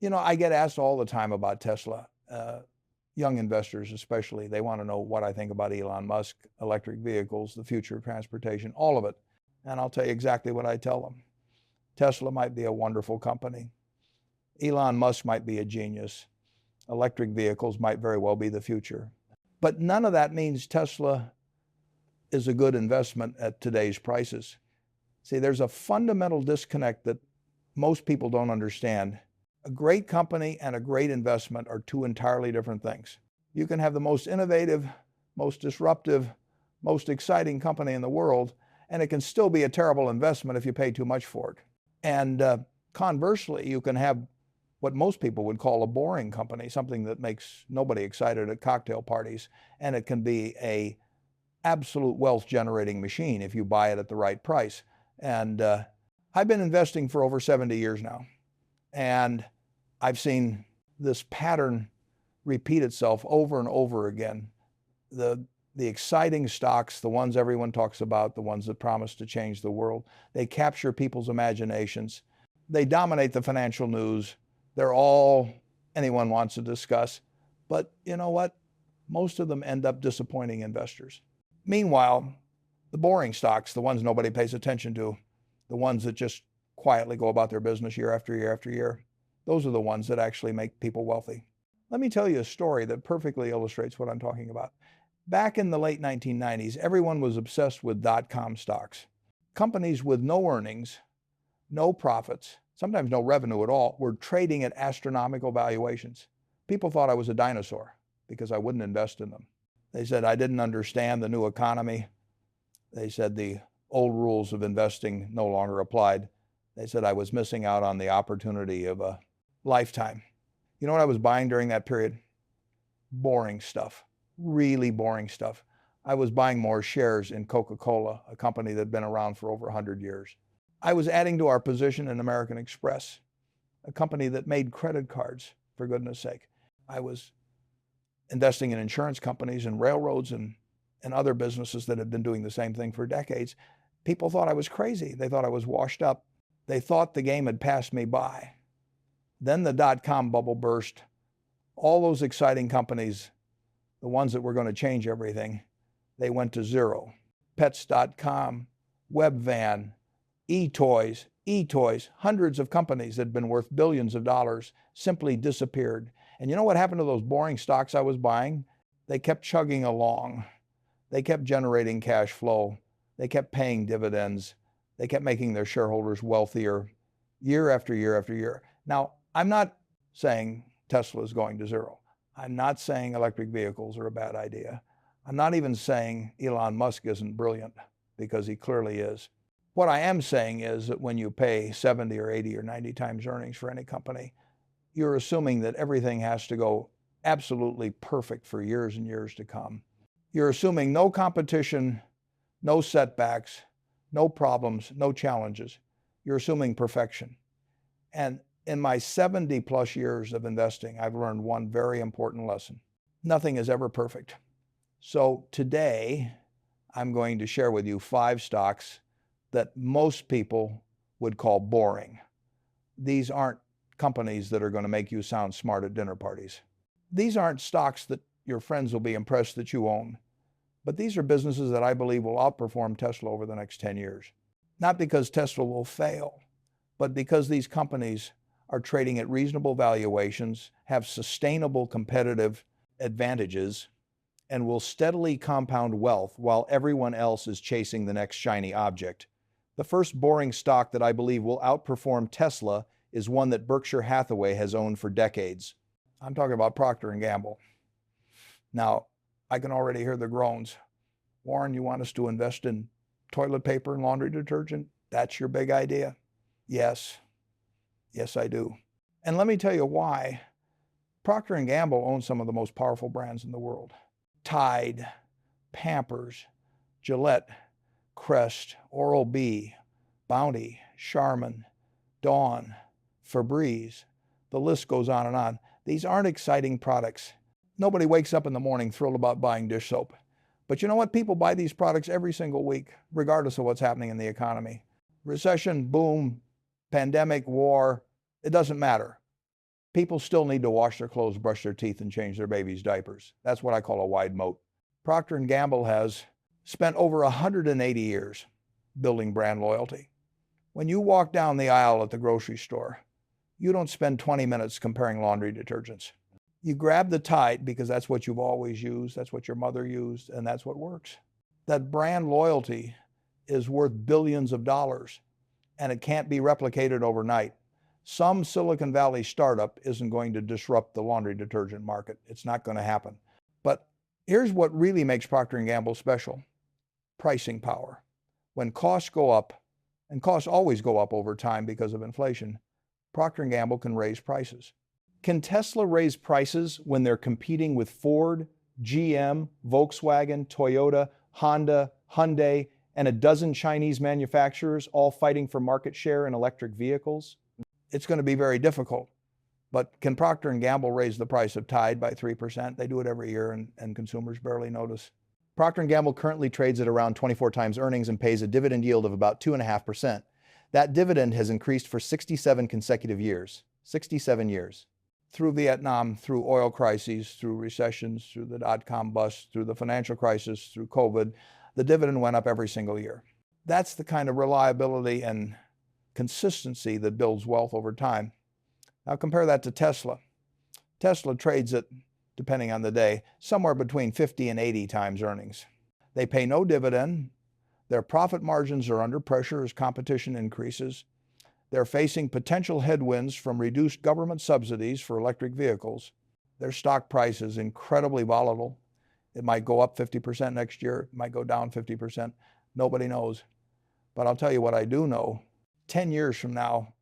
I get asked all the time about Tesla. Young investors especially, they want to know what I think about Elon Musk, electric vehicles, the future of transportation, all of it. And I'll tell you exactly what I tell them. Tesla might be a wonderful company. Elon Musk might be a genius. Electric vehicles might very well be the future. But none of that means Tesla is a good investment at today's prices. See, there's a fundamental disconnect that most people don't understand. A great company and a great investment are two entirely different things. You can have the most innovative, most disruptive, most exciting company in the world, and it can still be a terrible investment if you pay too much for it. And conversely, you can have what most people would call a boring company, something that makes nobody excited at cocktail parties, and it can be an absolute wealth-generating machine if you buy it at the right price. And I've been investing for over 70 years now, and I've seen this pattern repeat itself over and over again. The exciting stocks, the ones everyone talks about, the ones that promise to change the world, they capture people's imaginations. They dominate the financial news. They're all anyone wants to discuss. But you know what? Most of them end up disappointing investors. Meanwhile, the boring stocks, the ones nobody pays attention to, the ones that just quietly go about their business year after year after year, those are the ones that actually make people wealthy. Let me tell you a story that perfectly illustrates what I'm talking about. Back in the late 1990s, everyone was obsessed with dot-com stocks. Companies with no earnings, no profits, sometimes no revenue at all, were trading at astronomical valuations. People thought I was a dinosaur because I wouldn't invest in them. They said I didn't understand the new economy. They said the old rules of investing no longer applied. They said I was missing out on the opportunity of a lifetime. You know what I was buying during that period? Boring stuff, really boring stuff. I was buying more shares in Coca-Cola, a company that had been around for over 100 years. I was adding to our position in American Express, a company that made credit cards, for goodness sake. I was investing in insurance companies and railroads and other businesses that had been doing the same thing for decades. People thought I was crazy. They thought I was washed up. They thought the game had passed me by. Then the dot-com bubble burst. All those exciting companies, the ones that were going to change everything, they went to zero. Pets.com, Webvan, eToys, hundreds of companies that had been worth billions of dollars simply disappeared. And you know what happened to those boring stocks I was buying? They kept chugging along. They kept generating cash flow. They kept paying dividends. They kept making their shareholders wealthier year after year after year. Now, I'm not saying Tesla is going to zero. I'm not saying electric vehicles are a bad idea. I'm not even saying Elon Musk isn't brilliant, because he clearly is. What I am saying is that when you pay 70 or 80 or 90 times earnings for any company, you're assuming that everything has to go absolutely perfect for years and years to come. You're assuming no competition, no setbacks, no problems, no challenges. You're assuming perfection. And in my 70 plus years of investing, I've learned one very important lesson. Nothing is ever perfect. So today, I'm going to share with you 5 stocks that most people would call boring. These aren't companies that are going to make you sound smart at dinner parties. These aren't stocks that your friends will be impressed that you own. But these are businesses that I believe will outperform Tesla over the next 10 years. Not because Tesla will fail, but because these companies are trading at reasonable valuations, have sustainable competitive advantages, and will steadily compound wealth while everyone else is chasing the next shiny object. The first boring stock that I believe will outperform Tesla is one that Berkshire Hathaway has owned for decades. I'm talking about Procter & Gamble. Now, I can already hear the groans. Warren, you want us to invest in toilet paper and laundry detergent? That's your big idea? Yes. Yes, I do. And let me tell you why. Procter & Gamble owns some of the most powerful brands in the world. Tide, Pampers, Gillette, Crest, Oral-B, Bounty, Charmin, Dawn, Febreze. The list goes on and on. These aren't exciting products. Nobody wakes up in the morning thrilled about buying dish soap. But you know what? People buy these products every single week, regardless of what's happening in the economy. Recession, boom, pandemic, war, it doesn't matter. People still need to wash their clothes, brush their teeth, and change their babies' diapers. That's what I call a wide moat. Procter & Gamble has spent over 180 years building brand loyalty. When you walk down the aisle at the grocery store, you don't spend 20 minutes comparing laundry detergents. You grab the Tide because that's what you've always used, that's what your mother used, and that's what works. That brand loyalty is worth billions of dollars, and it can't be replicated overnight. Some Silicon Valley startup isn't going to disrupt the laundry detergent market. It's not going to happen. But here's what really makes Procter & Gamble special: pricing power. When costs go up, and costs always go up over time because of inflation, Procter & Gamble can raise prices. Can Tesla raise prices when they're competing with Ford, GM, Volkswagen, Toyota, Honda, Hyundai, and a dozen Chinese manufacturers all fighting for market share in electric vehicles? It's going to be very difficult. But can Procter & Gamble raise the price of Tide by 3%? They do it every year, and consumers barely notice. Procter & Gamble currently trades at around 24 times earnings and pays a dividend yield of about 2.5%. That dividend has increased for 67 consecutive years. 67 years. Through Vietnam, through oil crises, through recessions, through the dot-com bust, through the financial crisis, through COVID, the dividend went up every single year. That's the kind of reliability and consistency that builds wealth over time. Now compare that to Tesla. Tesla trades at, depending on the day, somewhere between 50 and 80 times earnings. They pay no dividend. Their profit margins are under pressure as competition increases. They're facing potential headwinds from reduced government subsidies for electric vehicles. Their stock price is incredibly volatile. It might go up 50% next year. It might go down 50%. Nobody knows. But I'll tell you what I do know. 10 years from now,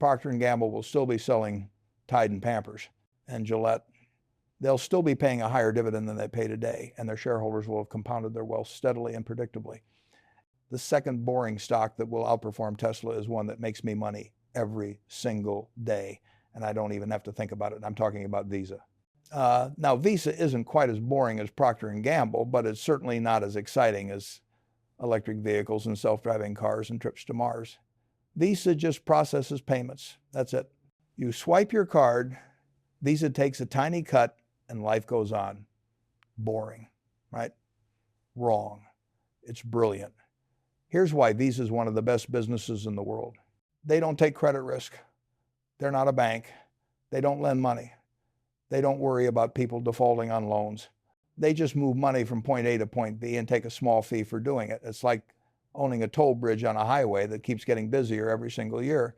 Procter & Gamble will still be selling Tide and Pampers and Gillette. They'll still be paying a higher dividend than they pay today, and their shareholders will have compounded their wealth steadily and predictably. The second boring stock that will outperform Tesla is one that makes me money every single day, and I don't even have to think about it. I'm talking about Visa. Now, Visa isn't quite as boring as Procter & Gamble, but it's certainly not as exciting as electric vehicles and self-driving cars and trips to Mars. Visa just processes payments. That's it. You swipe your card, Visa takes a tiny cut, and life goes on. Boring, right? Wrong. It's brilliant. Here's why Visa is one of the best businesses in the world. They don't take credit risk. They're not a bank. They don't lend money. They don't worry about people defaulting on loans. They just move money from point A to point B and take a small fee for doing it. It's like owning a toll bridge on a highway that keeps getting busier every single year.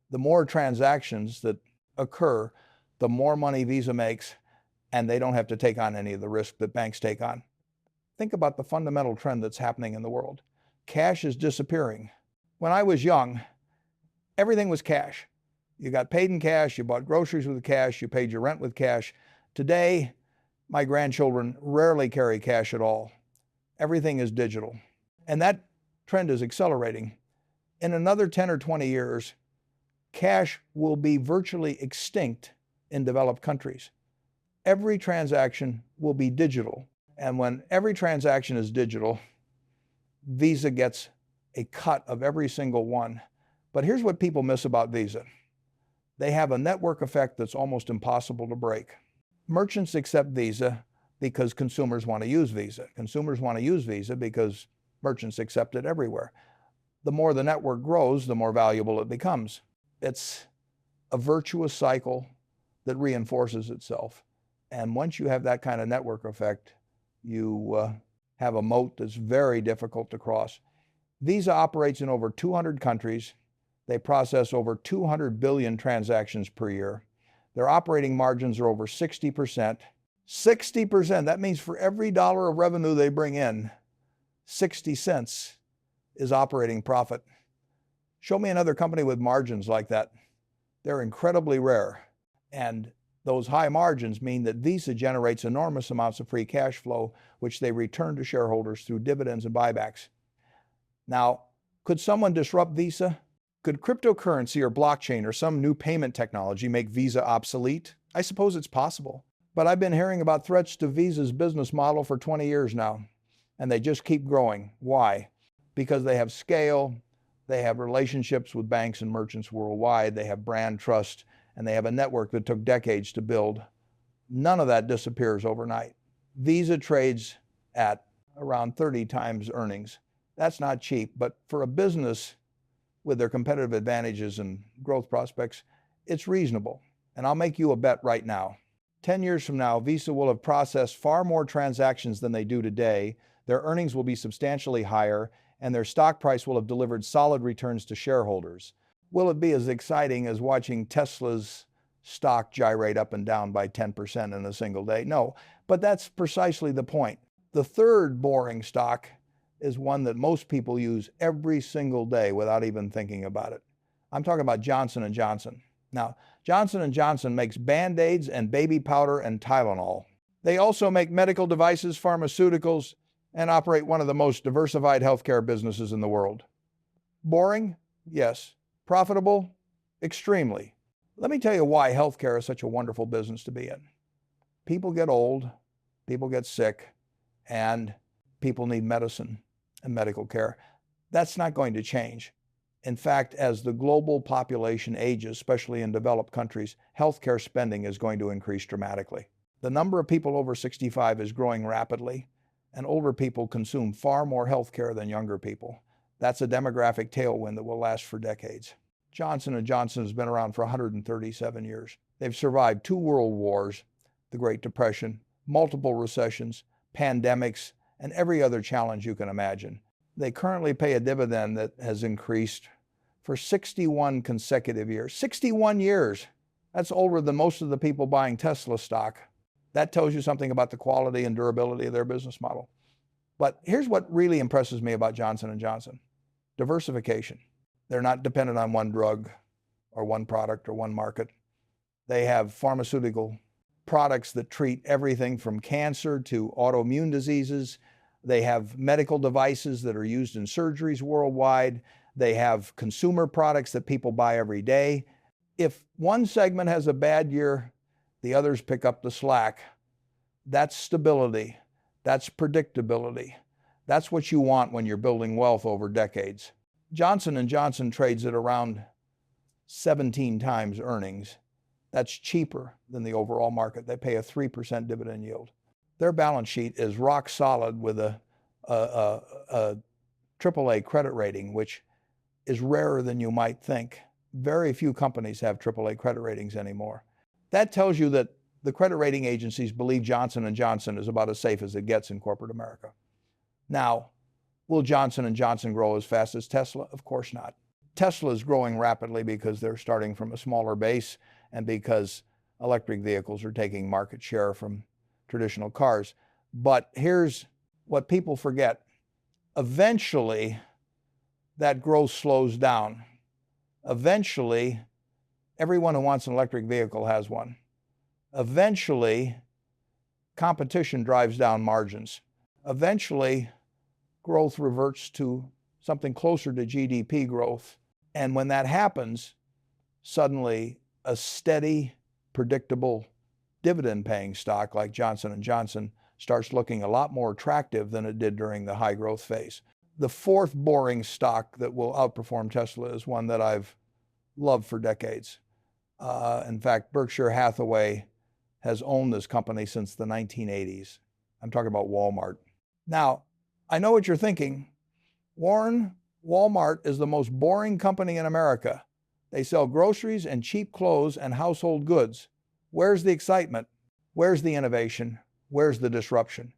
The more transactions that occur, the more money Visa makes, and they don't have to take on any of the risk that banks take on. Think about the fundamental trend that's happening in the world. Cash is disappearing. When I was young, everything was cash. You got paid in cash, you bought groceries with cash, you paid your rent with cash. Today, my grandchildren rarely carry cash at all. Everything is digital. And that trend is accelerating. In another 10 or 20 years, cash will be virtually extinct in developed countries. Every transaction will be digital. And when every transaction is digital, Visa gets a cut of every single one. But here's what people miss about Visa. They have a network effect that's almost impossible to break. Merchants accept Visa because consumers want to use Visa. Consumers want to use Visa because merchants accept it everywhere. The more the network grows, the more valuable it becomes. It's a virtuous cycle that reinforces itself. And once you have that kind of network effect, you have a moat that's very difficult to cross. Visa operates in over 200 countries. They process over 200 billion transactions per year. Their operating margins are over 60%. 60%, that means for every dollar of revenue they bring in, 60 cents is operating profit. Show me another company with margins like that. They're incredibly rare. And those high margins mean that Visa generates enormous amounts of free cash flow, which they return to shareholders through dividends and buybacks. Now, could someone disrupt Visa? Could cryptocurrency or blockchain or some new payment technology make Visa obsolete? I suppose it's possible. But I've been hearing about threats to Visa's business model for 20 years now, and they just keep growing. Why? Because they have scale, they have relationships with banks and merchants worldwide, they have brand trust, and they have a network that took decades to build. None of that disappears overnight. Visa trades at around 30 times earnings. That's not cheap, but for a business with their competitive advantages and growth prospects, it's reasonable. And I'll make you a bet right now. 10 years from now, Visa will have processed far more transactions than they do today. Their earnings will be substantially higher, and their stock price will have delivered solid returns to shareholders. Will it be as exciting as watching Tesla's stock gyrate up and down by 10% in a single day? No, but that's precisely the point. The third boring stock is one that most people use every single day without even thinking about it. I'm talking about Johnson & Johnson. Now, Johnson & Johnson makes Band-Aids and baby powder and Tylenol. They also make medical devices, pharmaceuticals, and operate one of the most diversified healthcare businesses in the world. Boring? Yes. Profitable? Extremely. Let me tell you why healthcare is such a wonderful business to be in. People get old, people get sick, and people need medicine and medical care. That's not going to change. In fact, as the global population ages, especially in developed countries, healthcare spending is going to increase dramatically. The number of people over 65 is growing rapidly, and older people consume far more healthcare than younger people. That's a demographic tailwind that will last for decades. Johnson & Johnson has been around for 137 years. They've survived 2 world wars, the Great Depression, multiple recessions, pandemics, and every other challenge you can imagine. They currently pay a dividend that has increased for 61 consecutive years. 61 years! That's older than most of the people buying Tesla stock. That tells you something about the quality and durability of their business model. But here's what really impresses me about Johnson & Johnson. Diversification. They're not dependent on one drug or one product or one market. They have pharmaceutical products that treat everything from cancer to autoimmune diseases. They have medical devices that are used in surgeries worldwide. They have consumer products that people buy every day. If one segment has a bad year, the others pick up the slack. That's stability. That's predictability. That's what you want when you're building wealth over decades. Johnson & Johnson trades at around 17 times earnings. That's cheaper than the overall market. They pay a 3% dividend yield. Their balance sheet is rock solid with a AAA credit rating, which is rarer than you might think. Very few companies have AAA credit ratings anymore. That tells you that the credit rating agencies believe Johnson & Johnson is about as safe as it gets in corporate America. Now, will Johnson & Johnson grow as fast as Tesla? Of course not. Tesla is growing rapidly because they're starting from a smaller base and because electric vehicles are taking market share from traditional cars. But here's what people forget. Eventually, that growth slows down. Eventually, everyone who wants an electric vehicle has one. Eventually, competition drives down margins. Eventually, growth reverts to something closer to GDP growth. And when that happens, suddenly a steady, predictable, dividend-paying stock like Johnson & Johnson starts looking a lot more attractive than it did during the high growth phase. The fourth boring stock that will outperform Tesla is one that I've loved for decades. In fact, Berkshire Hathaway has owned this company since the 1980s. I'm talking about Walmart. Now, I know what you're thinking. Warren, Walmart is the most boring company in America. They sell groceries and cheap clothes and household goods. Where's the excitement? Where's the innovation? Where's the disruption?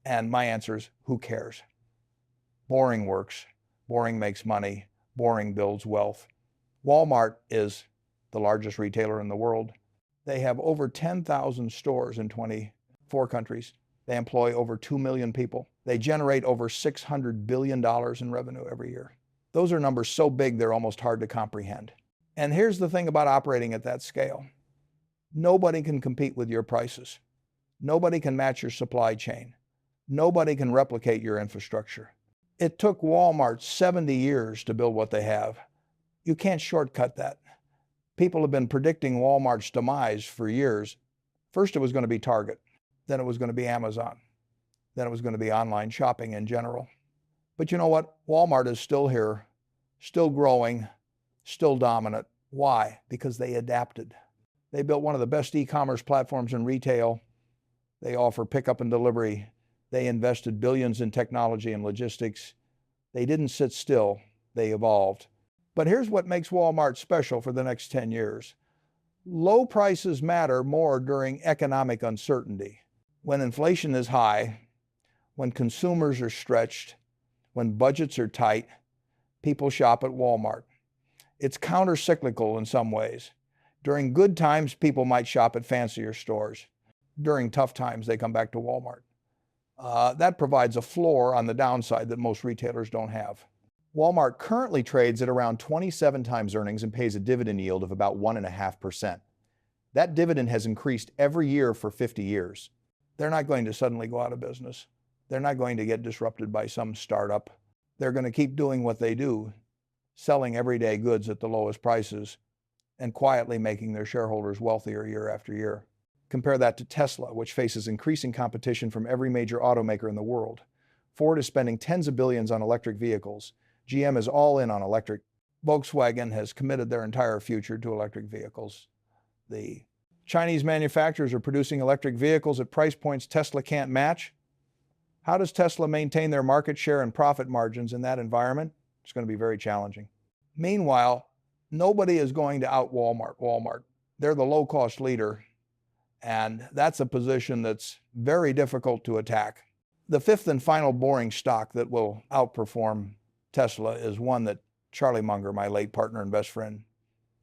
And my answer is, who cares? Boring works. Boring makes money. Boring builds wealth. Walmart is the largest retailer in the world. They have over 10,000 stores in 24 countries. They employ over 2 million people. They generate over $600 billion in revenue every year. Those are numbers so big they're almost hard to comprehend. And here's the thing about operating at that scale. Nobody can compete with your prices. Nobody can match your supply chain. Nobody can replicate your infrastructure. It took Walmart 70 years to build what they have. You can't shortcut that. People have been predicting Walmart's demise for years. First, it was going to be Target. Then it was going to be Amazon. Then it was going to be online shopping in general. But you know what? Walmart is still here, still growing, still dominant. Why? Because they adapted. They built one of the best e-commerce platforms in retail. They offer pickup and delivery. They invested billions in technology and logistics. They didn't sit still. They evolved. But here's what makes Walmart special for the next 10 years. Low prices matter more during economic uncertainty. When inflation is high, when consumers are stretched, when budgets are tight, people shop at Walmart. It's counter-cyclical in some ways. During good times, people might shop at fancier stores. During tough times, they come back to Walmart. That provides a floor on the downside that most retailers don't have. Walmart currently trades at around 27 times earnings and pays a dividend yield of about 1.5%. That dividend has increased every year for 50 years. They're not going to suddenly go out of business. They're not going to get disrupted by some startup. They're going to keep doing what they do, selling everyday goods at the lowest prices and quietly making their shareholders wealthier year after year. Compare that to Tesla, which faces increasing competition from every major automaker in the world. Ford is spending tens of billions on electric vehicles. GM is all in on electric. Volkswagen has committed their entire future to electric vehicles. The Chinese manufacturers are producing electric vehicles at price points Tesla can't match. How does Tesla maintain their market share and profit margins in that environment? It's going to be very challenging. Meanwhile, nobody is going to out Walmart. They're the low-cost leader, and that's a position that's very difficult to attack. The fifth and final boring stock that will outperform Tesla is one that Charlie Munger, my late partner and best friend,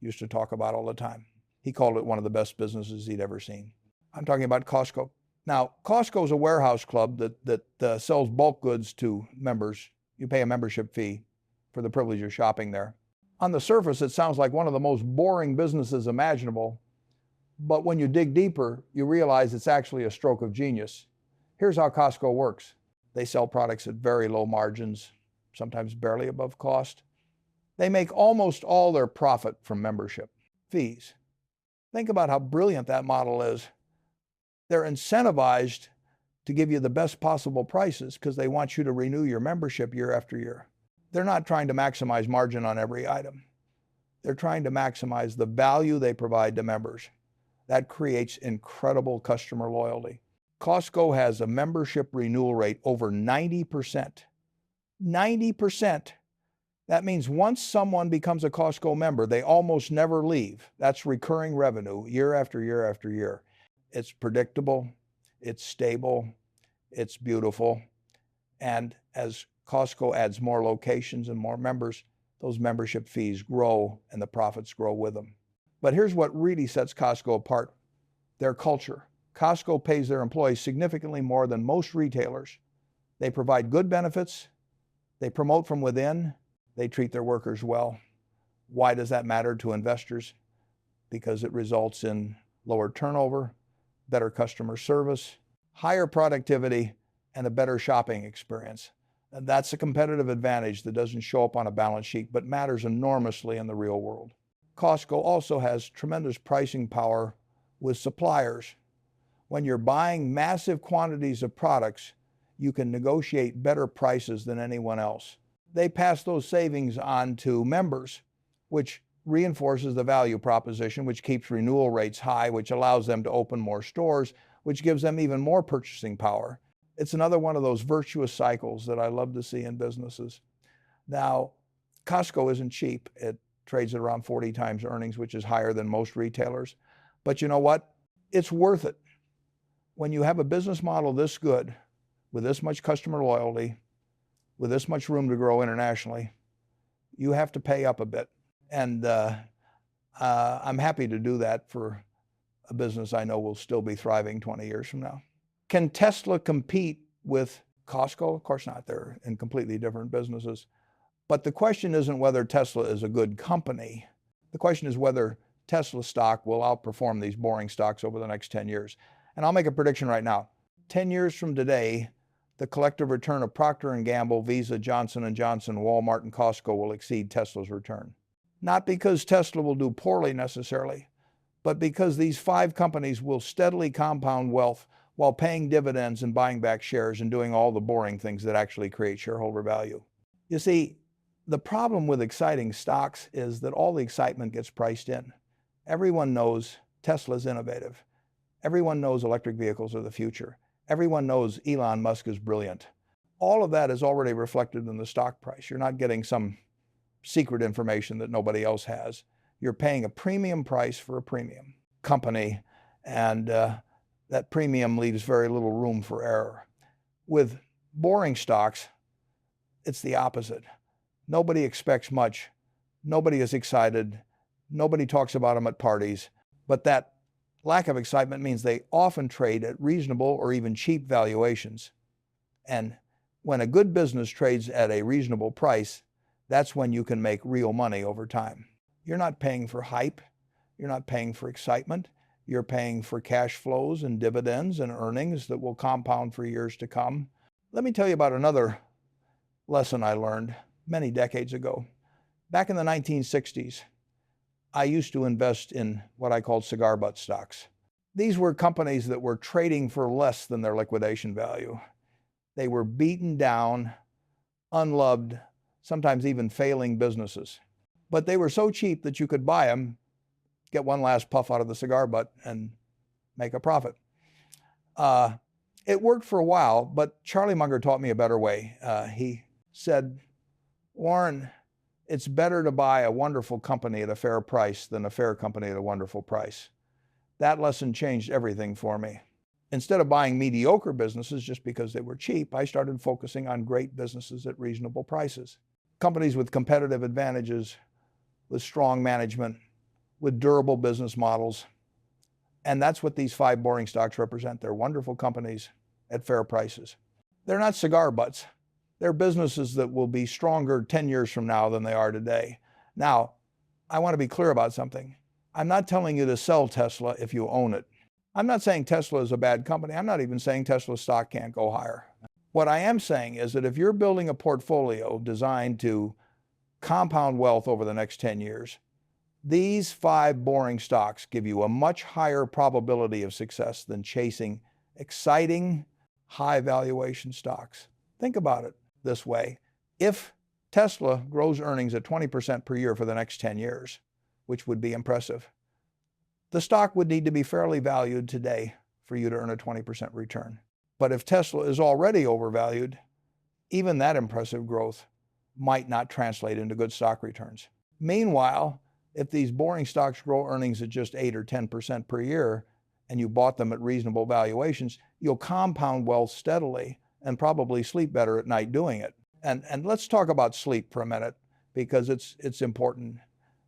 used to talk about all the time. He called it one of the best businesses he'd ever seen. I'm talking about Costco. Now, Costco is a warehouse club that sells bulk goods to members. You pay a membership fee for the privilege of shopping there. On the surface, it sounds like one of the most boring businesses imaginable, but when you dig deeper, you realize it's actually a stroke of genius. Here's how Costco works. They sell products at very low margins, sometimes barely above cost. They make almost all their profit from membership fees. Think about how brilliant that model is. They're incentivized to give you the best possible prices because they want you to renew your membership year after year. They're not trying to maximize margin on every item. They're trying to maximize the value they provide to members. That creates incredible customer loyalty. Costco has a membership renewal rate over 90%. 90%. That means once someone becomes a Costco member, they almost never leave. That's recurring revenue year after year after year. It's predictable, it's stable, it's beautiful. And as Costco adds more locations and more members, those membership fees grow and the profits grow with them. But here's what really sets Costco apart: their culture. Costco pays their employees significantly more than most retailers. They provide good benefits. They promote from within. They treat their workers well. Why does that matter to investors? Because it results in lower turnover, better customer service, higher productivity, and a better shopping experience. And that's a competitive advantage that doesn't show up on a balance sheet, but matters enormously in the real world. Costco also has tremendous pricing power with suppliers. When you're buying massive quantities of products, you can negotiate better prices than anyone else. They pass those savings on to members, which reinforces the value proposition, which keeps renewal rates high, which allows them to open more stores, which gives them even more purchasing power. It's another one of those virtuous cycles that I love to see in businesses. Now, Costco isn't cheap. It trades at around 40 times earnings, which is higher than most retailers. But you know what? It's worth it. When you have a business model this good, with this much customer loyalty, with this much room to grow internationally, you have to pay up a bit. And I'm happy to do that for a business I know will still be thriving 20 years from now. Can Tesla compete with Costco? Of course not. They're in completely different businesses. But the question isn't whether Tesla is a good company. The question is whether Tesla stock will outperform these boring stocks over the next 10 years. And I'll make a prediction right now. 10 years from today, the collective return of Procter & Gamble, Visa, Johnson & Johnson, Walmart, and Costco will exceed Tesla's return. Not because Tesla will do poorly necessarily, but because these 5 companies will steadily compound wealth while paying dividends and buying back shares and doing all the boring things that actually create shareholder value. You see, The problem with exciting stocks is that all the excitement gets priced in. Everyone knows Tesla's innovative. Everyone knows electric vehicles are the future. Everyone knows Elon Musk is brilliant. All of that is already reflected in the stock price. You're not getting some secret information that nobody else has. You're paying a premium price for a premium company, and that premium leaves very little room for error. With boring stocks, it's the opposite. Nobody expects much. Nobody is excited. Nobody talks about them at parties. But that lack of excitement means they often trade at reasonable or even cheap valuations. And when a good business trades at a reasonable price, that's when you can make real money over time. You're not paying for hype. You're not paying for excitement. You're paying for cash flows and dividends and earnings that will compound for years to come. Let me tell you about another lesson I learned many decades ago. Back in the 1960s, I used to invest in what I called cigar butt stocks. These were companies that were trading for less than their liquidation value. They were beaten down, unloved, sometimes even failing businesses. But they were so cheap that you could buy them, get one last puff out of the cigar butt, and make a profit. It worked for a while, but Charlie Munger taught me a better way. He said, "Warren, it's better to buy a wonderful company at a fair price than a fair company at a wonderful price." That lesson changed everything for me. Instead of buying mediocre businesses just because they were cheap, I started focusing on great businesses at reasonable prices. Companies with competitive advantages, with strong management, with durable business models. And that's what these 5 boring stocks represent. They're wonderful companies at fair prices. They're not cigar butts. They're businesses that will be stronger 10 years from now than they are today. Now, I want to be clear about something. I'm not telling you to sell Tesla if you own it. I'm not saying Tesla is a bad company. I'm not even saying Tesla stock can't go higher. What I am saying is that if you're building a portfolio designed to compound wealth over the next 10 years, these 5 boring stocks give you a much higher probability of success than chasing exciting, high valuation stocks. Think about it this way. If Tesla grows earnings at 20% per year for the next 10 years, which would be impressive, the stock would need to be fairly valued today for you to earn a 20% return. But if Tesla is already overvalued, even that impressive growth might not translate into good stock returns. Meanwhile, if these boring stocks grow earnings at just 8 or 10% per year, and you bought them at reasonable valuations, you'll compound wealth steadily and probably sleep better at night doing it. And let's talk about sleep for a minute, because it's important.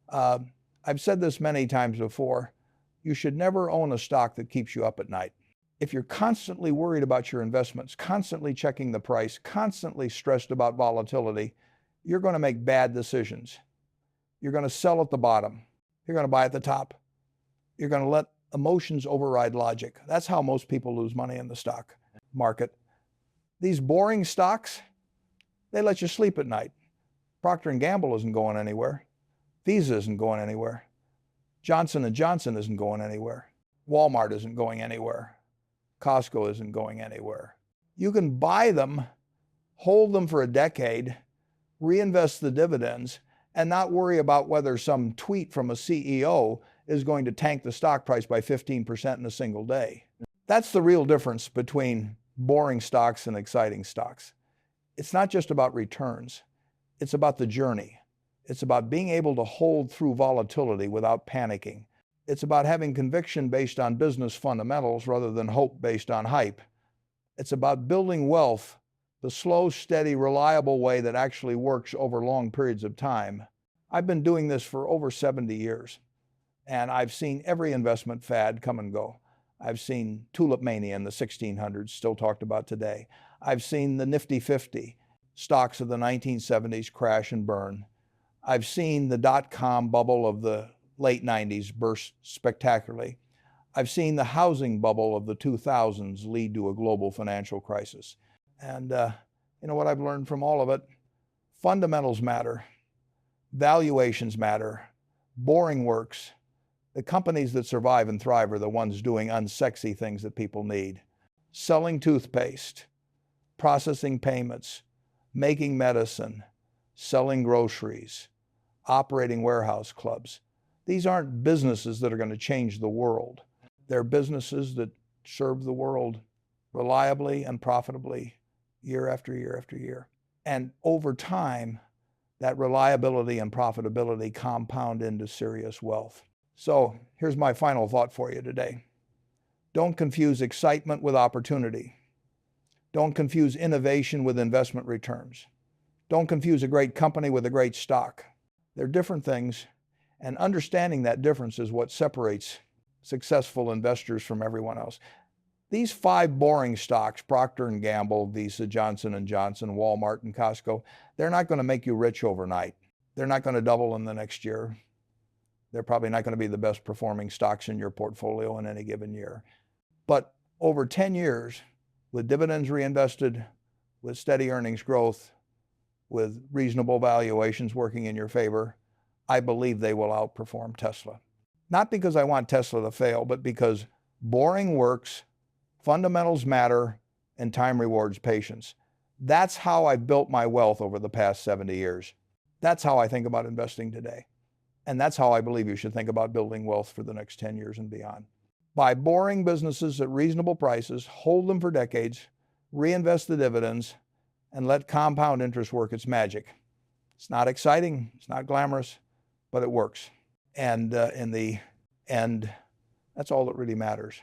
I've said this many times before. You should never own a stock that keeps you up at night. If you're constantly worried about your investments, constantly checking the price, constantly stressed about volatility, you're going to make bad decisions. You're going to sell at the bottom. You're going to buy at the top. You're going to let emotions override logic. That's how most people lose money in the stock market. These boring stocks, they let you sleep at night. Procter & Gamble isn't going anywhere. Visa isn't going anywhere. Johnson & Johnson isn't going anywhere. Walmart isn't going anywhere. Costco isn't going anywhere. You can buy them, hold them for a decade, reinvest the dividends, and not worry about whether some tweet from a CEO is going to tank the stock price by 15% in a single day. That's the real difference between boring stocks and exciting stocks. It's not just about returns. It's about the journey. It's about being able to hold through volatility without panicking. It's about having conviction based on business fundamentals rather than hope based on hype. It's about building wealth the slow, steady, reliable way that actually works over long periods of time. I've been doing this for over 70 years, and I've seen every investment fad come and go. I've seen tulip mania in the 1600s, still talked about today. I've seen the Nifty 50 stocks of the 1970s crash and burn. I've seen the dot-com bubble of the late 90s burst spectacularly. I've seen the housing bubble of the 2000s lead to a global financial crisis. And you know what I've learned from all of it? Fundamentals matter. Valuations matter. Boring works. The companies that survive and thrive are the ones doing unsexy things that people need. Selling toothpaste, processing payments, making medicine, selling groceries, operating warehouse clubs. These aren't businesses that are going to change the world. They're businesses that serve the world reliably and profitably year after year after year. And over time, that reliability and profitability compound into serious wealth. So here's my final thought for you today. Don't confuse excitement with opportunity. Don't confuse innovation with investment returns. Don't confuse a great company with a great stock. They're different things, and understanding that difference is what separates successful investors from everyone else. These 5 boring stocks, Procter & Gamble, Visa, Johnson & Johnson, Walmart, and Costco, they're not going to make you rich overnight. They're not going to double in the next year. They're probably not going to be the best performing stocks in your portfolio in any given year. But over 10 years, with dividends reinvested, with steady earnings growth, with reasonable valuations working in your favor, I believe they will outperform Tesla. Not because I want Tesla to fail, but because boring works, fundamentals matter, and time rewards patience. That's how I've built my wealth over the past 70 years. That's how I think about investing today. And that's how I believe you should think about building wealth for the next 10 years and beyond. Buy boring businesses at reasonable prices, hold them for decades, reinvest the dividends, and let compound interest work its magic. It's not exciting, it's not glamorous, but it works. And in the end, that's all that really matters.